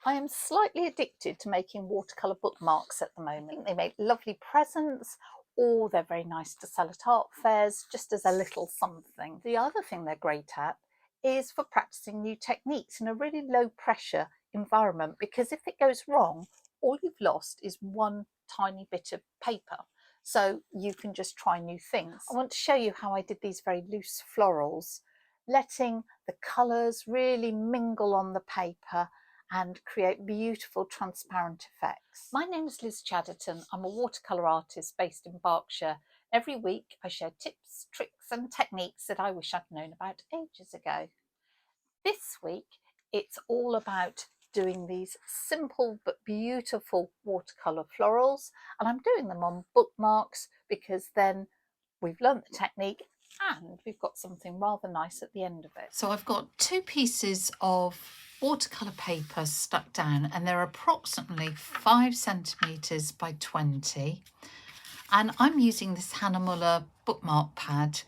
I am slightly addicted to making watercolour bookmarks at the moment. They make lovely presents, or they're very nice to sell at art fairs, just as a little something. The other thing they're great at is for practicing new techniques in a really low pressure environment, because if it goes wrong, all you've lost is one tiny bit of paper. So you can just try new things. I want to show you how I did these very loose florals, letting the colours really mingle on the paper and create beautiful transparent effects. My name is Liz Chaderton. I'm a watercolour artist based in Berkshire. Every week I share tips, tricks and techniques that I wish I'd known about ages ago. This week it's all about doing these simple but beautiful watercolour florals, and I'm doing them on bookmarks because then we've learnt the technique and we've got something rather nice at the end of it. So I've got 2 pieces of watercolour paper stuck down, and they're approximately 5 centimetres by 20, and I'm using this Hannah Muller bookmark pad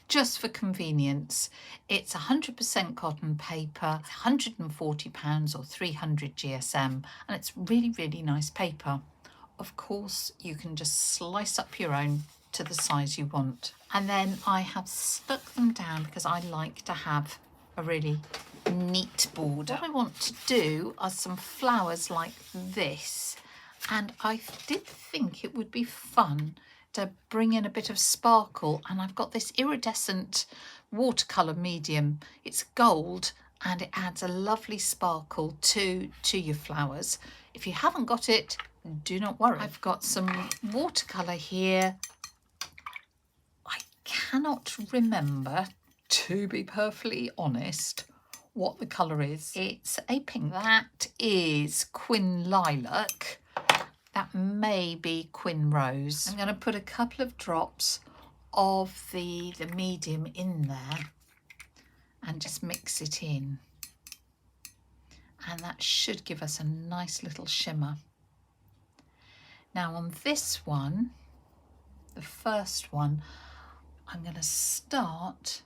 just for convenience. It's 100% cotton paper, it's £140 or 300 GSM, and it's really nice paper. Of course you can just slice up your own to the size you want. And then I have stuck them down because I like to have a really neat border. What I want to do are some flowers like this, and I did think it would be fun to bring in a bit of sparkle, and I've got this iridescent watercolour medium. It's gold and it adds a lovely sparkle to your flowers. If you haven't got it, do not worry. I've got some watercolour here. I cannot remember, to be perfectly honest, what the colour is. It's a pink. That is Quin Lilac. That may be Quin Rose. I'm going to put a couple of drops of the medium in there and just mix it in. And that should give us a nice little shimmer. Now on this one, the first one, I'm going to start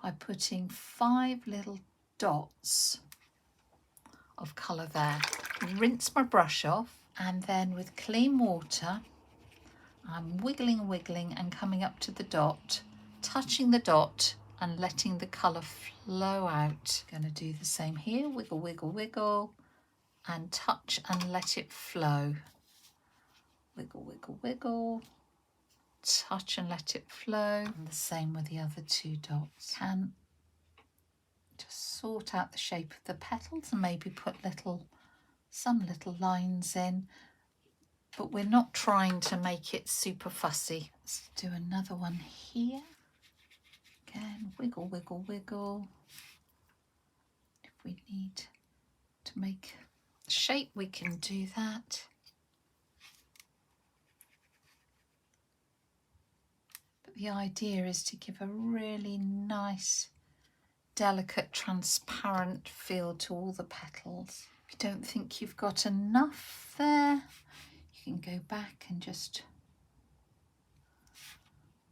by putting 5 little dots of colour there. Rinse my brush off, and then with clean water I'm wiggling and coming up to the dot, touching the dot and letting the colour flow out. Going to do the same here, wiggle and touch and let it flow. Wiggle, touch and let it flow. And the same with the other 2 dots. Can just sort out the shape of the petals and maybe put some little lines in, but we're not trying to make it super fussy. Let's do another one here. Again, wiggle. If we need to make a shape, we can do that. But the idea is to give a really nice, delicate, transparent feel to all the petals. If you don't think you've got enough there, you can go back and just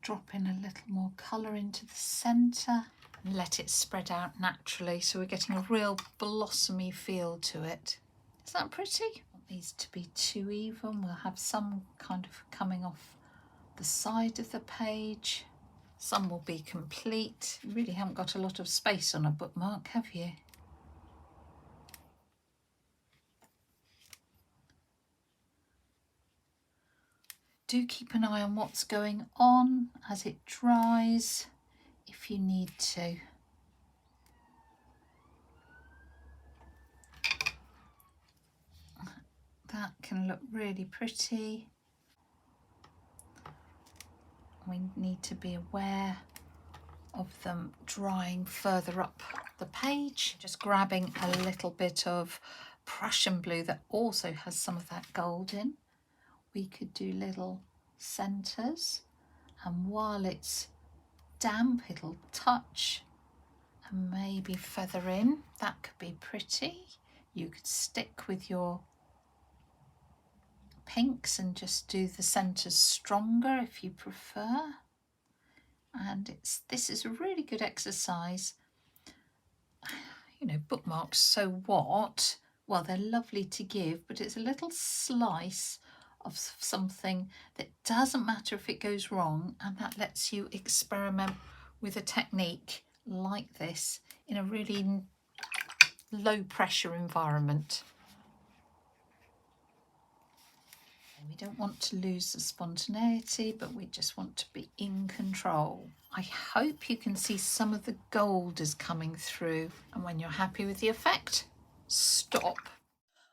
drop in a little more colour into the centre and let it spread out naturally, so we're getting a real blossomy feel to it. Is that pretty? I want these to be too even. We'll have some kind of coming off the side of the page. Some will be complete. You really haven't got a lot of space on a bookmark, have you? Do keep an eye on what's going on as it dries, if you need to. That can look really pretty. We need to be aware of them drying further up the page. Just grabbing a little bit of Prussian blue that also has some of that gold in. We could do little centres, and while it's damp it'll touch and maybe feather in. That could be pretty. You could stick with your pinks and just do the centres stronger if you prefer. And this is a really good exercise. You know, bookmarks, so what? well, they're lovely to give, but it's a little slice of something that doesn't matter if it goes wrong, and that lets you experiment with a technique like this in a really low pressure environment. We don't want to lose the spontaneity, but we just want to be in control. I hope you can see some of the gold is coming through, and when you're happy with the effect, stop.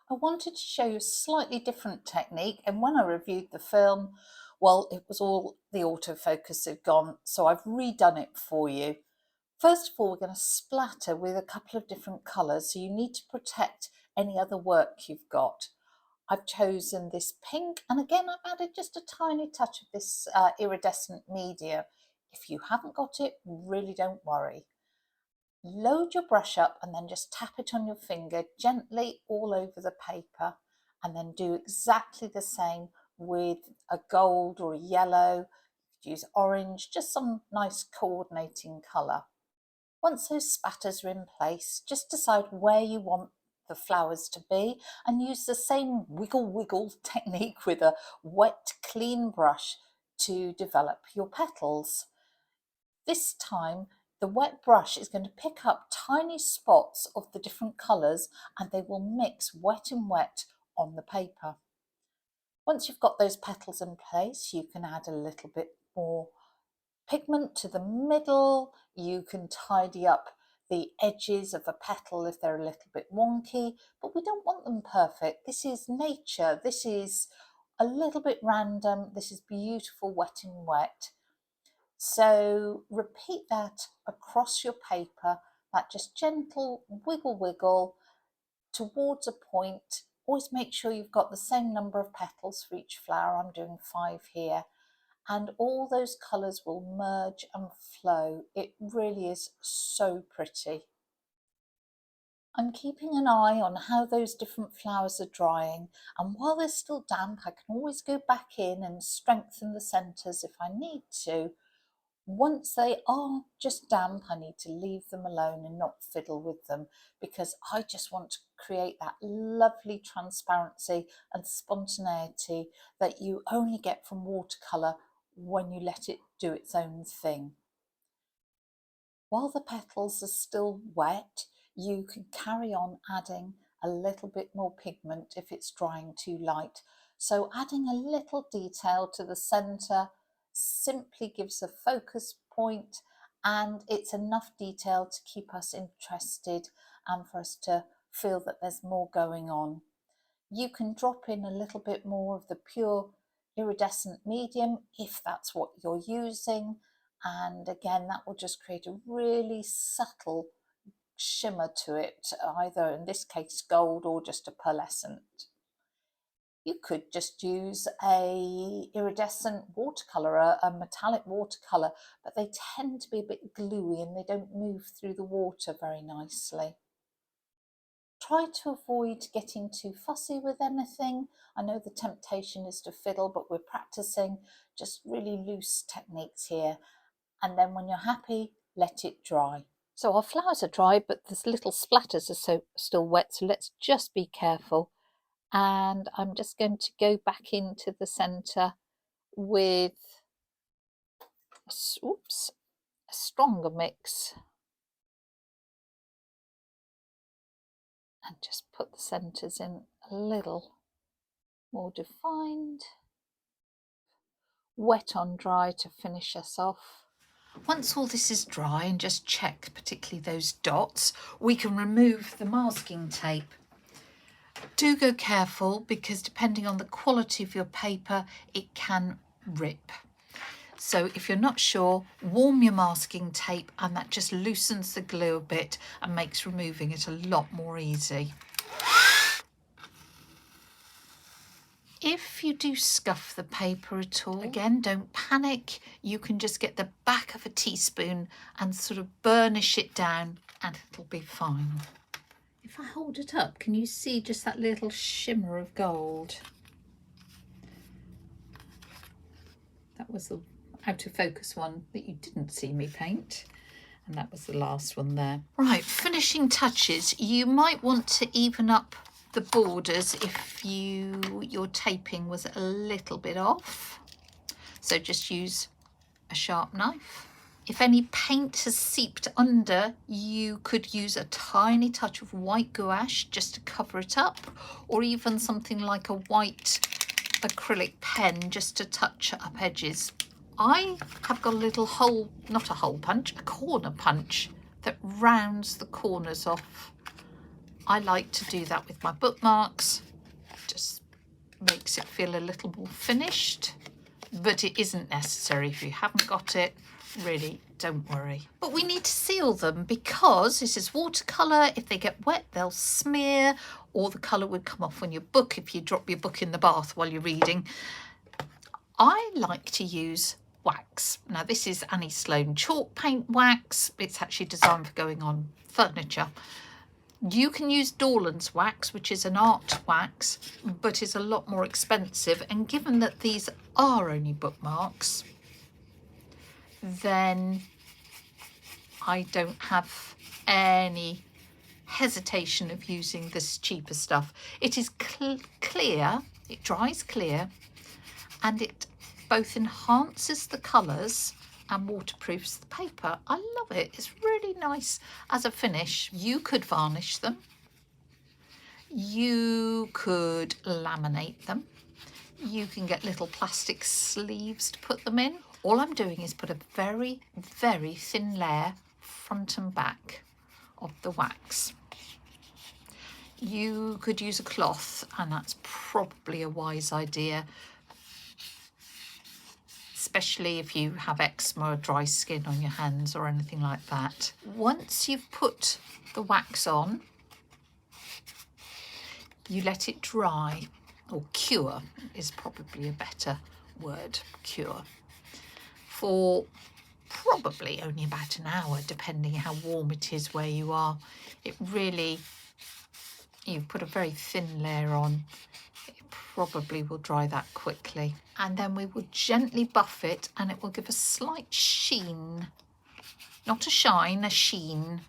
I wanted to show you a slightly different technique, and when I reviewed the film, well, it was all the autofocus had gone, so I've redone it for you. First of all, we're going to splatter with a couple of different colours, so you need to protect any other work you've got. I've chosen this pink, and again I've added just a tiny touch of this iridescent media. If you haven't got it, really don't worry. Load your brush up and then just tap it on your finger gently all over the paper, and then do exactly the same with a gold or a yellow. Use orange, just some nice coordinating colour. Once those spatters are in place, just decide where you want the flowers to be and use the same wiggle technique with a wet, clean brush to develop your petals. This time, the wet brush is going to pick up tiny spots of the different colours, and they will mix wet and wet on the paper. Once you've got those petals in place, you can add a little bit more pigment to the middle. You can tidy up the edges of a petal if they're a little bit wonky, but we don't want them perfect. This is nature. This is a little bit random. This is beautiful wet and wet. So repeat that across your paper, that just gentle wiggle towards a point. Always make sure you've got the same number of petals for each flower. I'm doing 5 here. And all those colours will merge and flow. It really is so pretty. I'm keeping an eye on how those different flowers are drying, and while they're still damp, I can always go back in and strengthen the centres if I need to. Once they are just damp, I need to leave them alone and not fiddle with them, because I just want to create that lovely transparency and spontaneity that you only get from watercolour when you let it do its own thing. While the petals are still wet, you can carry on adding a little bit more pigment if it's drying too light. So adding a little detail to the centre simply gives a focus point, and it's enough detail to keep us interested and for us to feel that there's more going on. You can drop in a little bit more of the pure iridescent medium if that's what you're using, and again that will just create a really subtle shimmer to it, either in this case gold or just a pearlescent. You could just use a iridescent watercolour, a metallic watercolour, but they tend to be a bit gluey and they don't move through the water very nicely. Try to avoid getting too fussy with anything. I know the temptation is to fiddle, but we're practicing just really loose techniques here. And then when you're happy, let it dry. So our flowers are dry, but the little splatters are still wet, so let's just be careful. And I'm just going to go back into the centre with a stronger mix, and just put the centres in a little more defined. Wet on dry to finish us off. Once all this is dry, and just check particularly those dots, we can remove the masking tape. Do go careful, because depending on the quality of your paper, it can rip. So if you're not sure, warm your masking tape, and that just loosens the glue a bit and makes removing it a lot more easy. If you do scuff the paper at all, again, don't panic. You can just get the back of a teaspoon and sort of burnish it down, and it'll be fine. If I hold it up, can you see just that little shimmer of gold? That was the out of focus one that you didn't see me paint, and that was the last one there. Right, finishing touches. You might want to even up the borders if your taping was a little bit off. So just use a sharp knife. If any paint has seeped under, you could use a tiny touch of white gouache just to cover it up, or even something like a white acrylic pen just to touch up edges. I have got a little hole, not a hole punch, a corner punch that rounds the corners off. I like to do that with my bookmarks. Just makes it feel a little more finished, but it isn't necessary. If you haven't got it, really don't worry. But we need to seal them because this is watercolour. If they get wet, they'll smear, or the colour would come off on your book if you drop your book in the bath while you're reading. I like to use wax. Now this is Annie Sloan chalk paint wax. It's actually designed for going on furniture. You can use Dorland's wax, which is an art wax, but is a lot more expensive. And given that these are only bookmarks, then I don't have any hesitation of using this cheaper stuff. It is clear, it dries clear, and it both enhances the colours and waterproofs the paper. I love it. It's really nice as a finish. You could varnish them. You could laminate them. You can get little plastic sleeves to put them in. All I'm doing is put a very, very thin layer front and back of the wax. You could use a cloth, and that's probably a wise idea, especially if you have eczema or dry skin on your hands or anything like that. Once you've put the wax on, you let it dry, or cure is probably a better word, cure, for probably only about an hour, depending how warm it is where you are. It really, you've put a very thin layer on, it probably will dry that quickly. And then we will gently buff it, and it will give a slight sheen, not a shine, a sheen.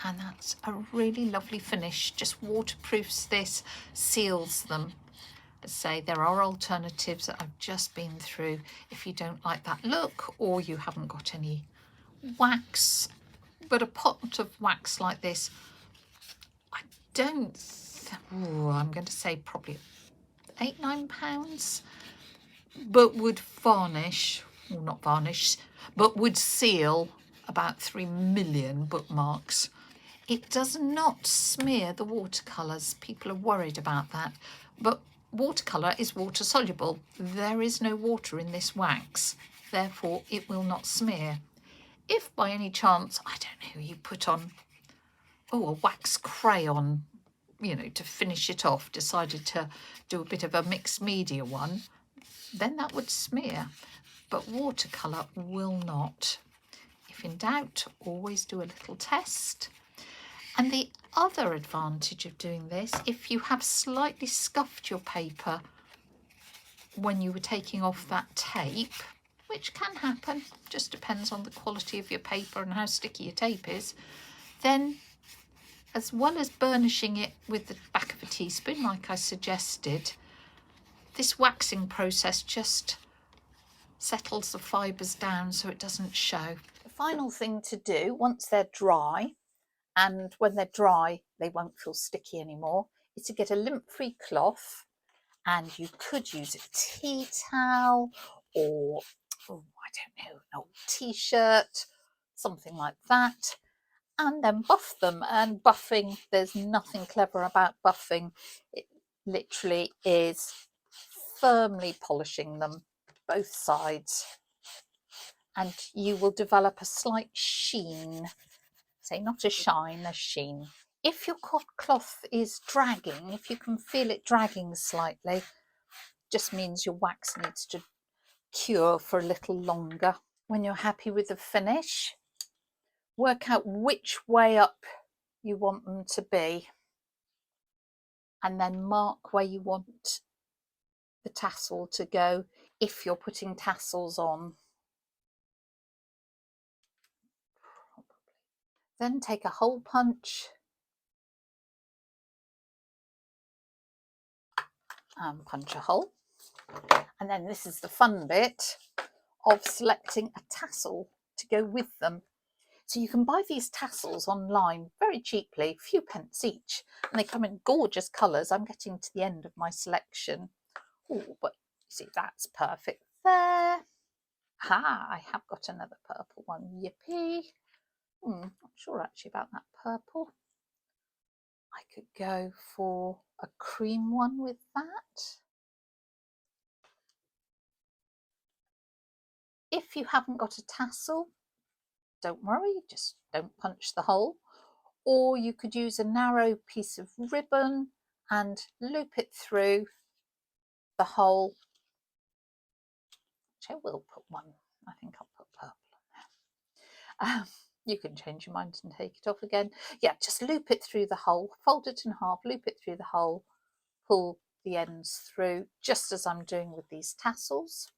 And that's a really lovely finish. Just waterproofs this, seals them. Let's say there are alternatives that I've just been through. If you don't like that look, or you haven't got any wax, but a pot of wax like this, I don't, I'm going to say probably £8–9, but would varnish, well not varnish, but would seal about 3 million bookmarks. It does not smear the watercolours. People are worried about that, but watercolour is water soluble. There is no water in this wax, therefore it will not smear. If by any chance, I don't know, you put on, a wax crayon, to finish it off, decided to do a bit of a mixed media one, then that would smear, but watercolour will not. If in doubt, always do a little test. And the other advantage of doing this, if you have slightly scuffed your paper when you were taking off that tape, which can happen, just depends on the quality of your paper and how sticky your tape is, then as well as burnishing it with the back of a teaspoon like I suggested, this waxing process just settles the fibres down so it doesn't show. The final thing to do once they're dry, and when they're dry they won't feel sticky anymore, is to get a lint-free cloth, and you could use a tea towel or, I don't know, an old t-shirt, something like that, and then buff them. And buffing, there's nothing clever about buffing. It literally is firmly polishing them, both sides, and you will develop a slight sheen. Say not a shine, a sheen. If your cloth is dragging, if you can feel it dragging slightly, just means your wax needs to cure for a little longer. When you're happy with the finish, work out which way up you want them to be, and then mark where you want the tassel to go if you're putting tassels on. Then take a hole punch and punch a hole. And then this is the fun bit of selecting a tassel to go with them. So you can buy these tassels online very cheaply, a few pence each, and they come in gorgeous colours. I'm getting to the end of my selection. Oh, but see, that's perfect there. I have got another purple one. Yippee. Not sure actually about that purple. I could go for a cream one with that. If you haven't got a tassel, don't worry, just don't punch the hole. Or you could use a narrow piece of ribbon and loop it through the hole. Which I will put one. I think I'll put purple on there. You can change your mind and take it off again. Yeah, just loop it through the hole, fold it in half, loop it through the hole, pull the ends through, just as I'm doing with these tassels.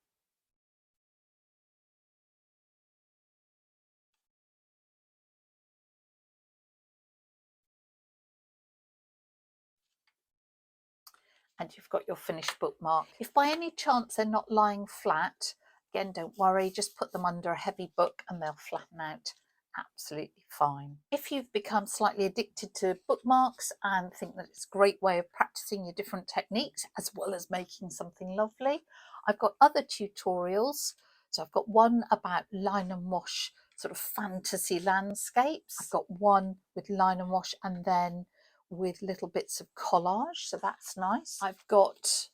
And you've got your finished bookmark. If by any chance they're not lying flat, again, don't worry, just put them under a heavy book and they'll flatten out absolutely fine. If you've become slightly addicted to bookmarks and think that it's a great way of practicing your different techniques as well as making something lovely, I've got other tutorials. So I've got one about line and wash sort of fantasy landscapes. I've got one with line and wash and then with little bits of collage, so that's nice. I've got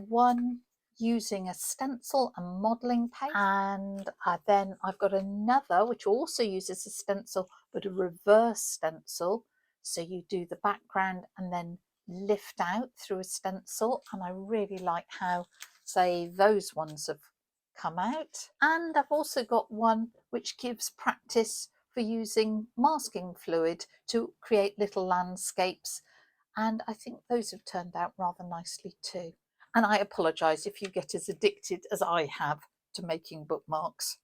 one using a stencil and modelling paste, and then I've got another which also uses a stencil but a reverse stencil, so you do the background and then lift out through a stencil, and I really like how, say, those ones have come out. And I've also got one which gives practice for using masking fluid to create little landscapes, and I think those have turned out rather nicely too. And I apologise if you get as addicted as I have to making bookmarks.